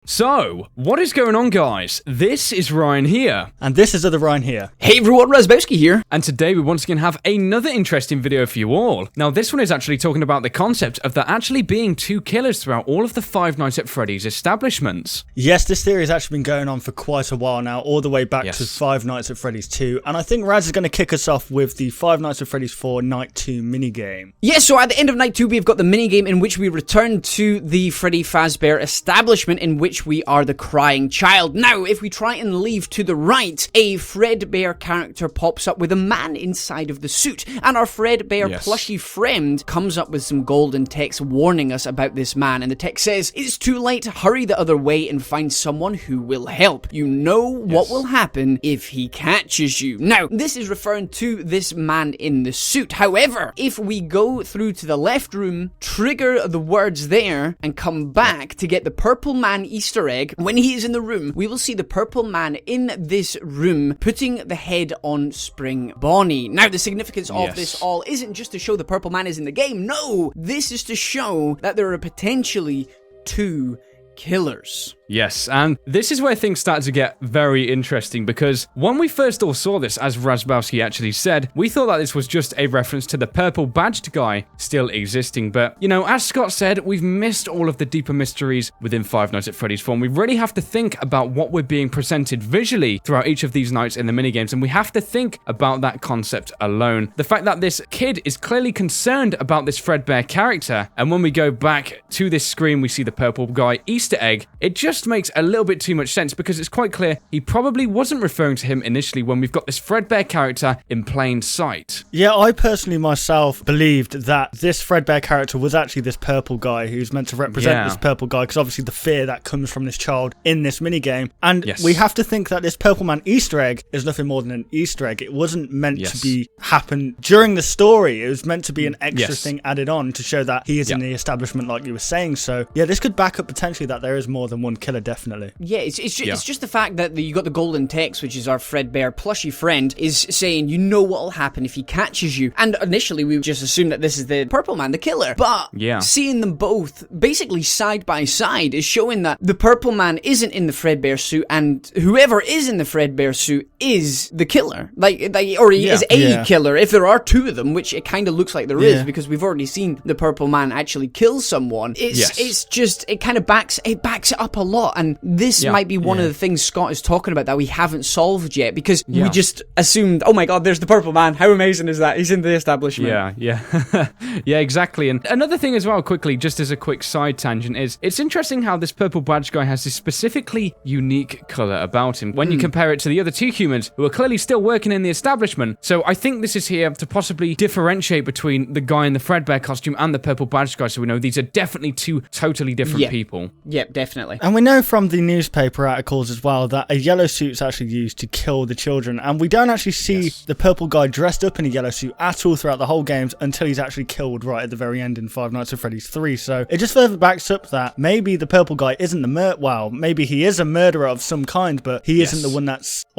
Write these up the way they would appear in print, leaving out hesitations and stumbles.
So, what is going on, guys? This is Ryan here. And this is other Ryan here. Hey everyone, Razbowski here. And today we once again have another interesting video for you all. Now, this one is actually talking about the concept of there actually being two killers throughout all of the Five Nights at Freddy's establishments. Yes, this theory has actually been going on for quite a while now, all the way back to Five Nights at Freddy's 2. And I think Raz is going to kick us off with the Five Nights at Freddy's 4 Night 2 minigame. Yeah, so at the end of Night 2, we've got the minigame in which we return to the Freddy Fazbear establishment in which we are the crying child. Now, if we try and leave to the right, a Fredbear character pops up with a man inside of the suit, and our Fredbear plushy friend comes up with some golden text warning us about this man, and the text says, "It's too late, hurry the other way and find someone who will help. You know what will happen if he catches you." Now, this is referring to this man in the suit. However, if we go through to the left room, trigger the words there, and come back to get the purple man Easter egg, when he is in the room, we will see the purple man in this room putting the head on Spring Bonnie. Now, the significance of this all isn't just to show the purple man is in the game. No, this is to show that there are potentially two killers. Yes, and this is where things start to get very interesting, because when we first all saw this, as Razbowski actually said, we thought that this was just a reference to the purple badged guy still existing. But, you know, as Scott said, we've missed all of the deeper mysteries within Five Nights at Freddy's 4, and we really have to think about what we're being presented visually throughout each of these nights in the minigames, and we have to think about that concept alone. The fact that this kid is clearly concerned about this Fredbear character, and when we go back to this screen, we see the purple guy Easter egg, it just makes a little bit too much sense, because it's quite clear he probably wasn't referring to him initially when we've got this Fredbear character in plain sight. Yeah, I personally myself believed that this Fredbear character was actually this purple guy who's meant to represent this purple guy, because obviously the fear that comes from this child in this minigame. And we have to think that this purple man Easter egg is nothing more than an Easter egg. It wasn't meant to be happen during the story. It was meant to be an extra thing added on to show that he is in the establishment, like you were saying. So yeah, this could back up potentially that there is more than one killer, definitely. Yeah, it's just the fact that you got the golden text, which is our Fredbear plushy friend, is saying, you know what will happen if he catches you. And initially we just assumed that this is the purple man, the killer. But seeing them both basically side by side is showing that the purple man isn't in the Fredbear suit, and whoever is in the Fredbear suit is the killer. Or he is a killer, if there are two of them, which it kind of looks like there is, because we've already seen the purple man actually kill someone. It's just, it kind of backs it up a lot, and this might be one of the things Scott is talking about that we haven't solved yet, because we just assumed, oh my god, there's the purple man, how amazing is that, he's in the establishment. Yeah, exactly. And another thing as well, quickly, just as a quick side tangent, is it's interesting how this purple badge guy has this specifically unique colour about him when you compare it to the other two humans who are clearly still working in the establishment. So I think this is here to possibly differentiate between the guy in the Fredbear costume and the purple badge guy, so we know these are definitely two totally different people. Yep, definitely. And we know from the newspaper articles as well that a yellow suit's actually used to kill the children, and we don't actually see the purple guy dressed up in a yellow suit at all throughout the whole games until he's actually killed right at the very end in Five Nights at Freddy's 3. So it just further backs up that maybe the purple guy isn't the maybe he is a murderer of some kind, but he isn't the one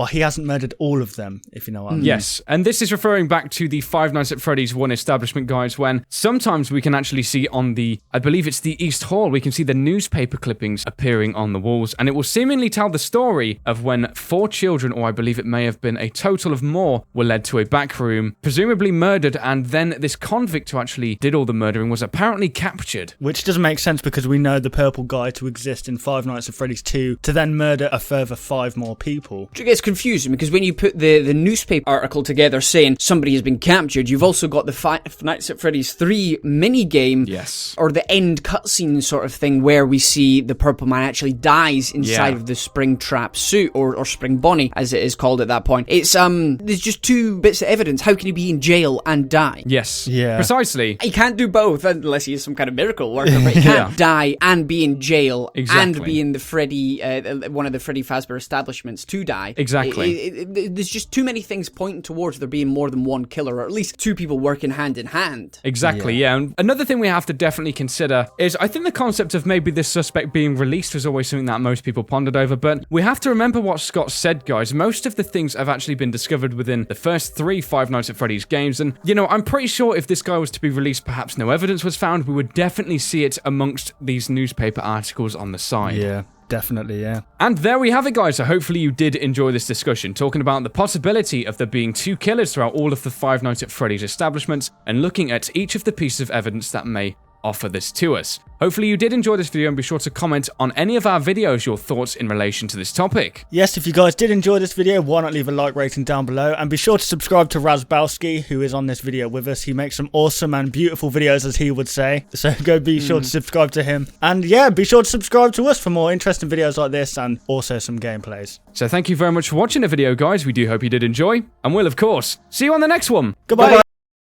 he hasn't murdered all of them, if you know what I mean. Yes, and this is referring back to the Five Nights at Freddy's 1 establishment, guys, when sometimes we can actually see on the, I believe it's the East Hall, we can see the newspaper clippings appearing on the walls, and it will seemingly tell the story of when 4 children, or I believe it may have been a total of more, were led to a back room, presumably murdered, and then this convict who actually did all the murdering was apparently captured. Which doesn't make sense, because we know the purple guy to exist in Five Nights at Freddy's 2 to then murder a further 5 more people. It gets confusing, because when you put the newspaper article together saying somebody has been captured, you've also got the Five Nights at Freddy's 3 minigame, or the end cutscene sort of thing, where we see the purple man actually dies inside of the Springtrap suit, or Spring Bonnie, as it is called at that point. It's there's just 2 bits of evidence. How can he be in jail and die? Yes. Yeah. Precisely. He can't do both unless he is some kind of miracle worker, but he can't die and be in jail and be in the Freddy, one of the Freddy Fazbear establishments to die. Exactly. There's just too many things pointing towards there being more than one killer, or at least 2 people working hand in hand. Exactly, yeah. And another thing we have to definitely consider is, I think the concept of maybe this suspect being released was always something that most people pondered over, but we have to remember what Scott said, guys. Most of the things have actually been discovered within the first 3 Five Nights at Freddy's games, and, you know, I'm pretty sure if this guy was to be released, perhaps no evidence was found, we would definitely see it amongst these newspaper articles on the side. Yeah. Definitely, yeah. And there we have it, guys. So hopefully you did enjoy this discussion, talking about the possibility of there being 2 killers throughout all of the Five Nights at Freddy's establishments, and looking at each of the pieces of evidence that may offer this to us. Hopefully you did enjoy this video, and be sure to comment on any of our videos your thoughts in relation to this topic. Yes, if you guys did enjoy this video, why not leave a like rating down below, and be sure to subscribe to Razbowski, who is on this video with us. He makes some awesome and beautiful videos, as he would say, so go be sure to subscribe to him. And yeah, be sure to subscribe to us for more interesting videos like this, and also some gameplays. So thank you very much for watching the video, guys. We do hope you did enjoy, and we'll of course see you on the next one. Goodbye.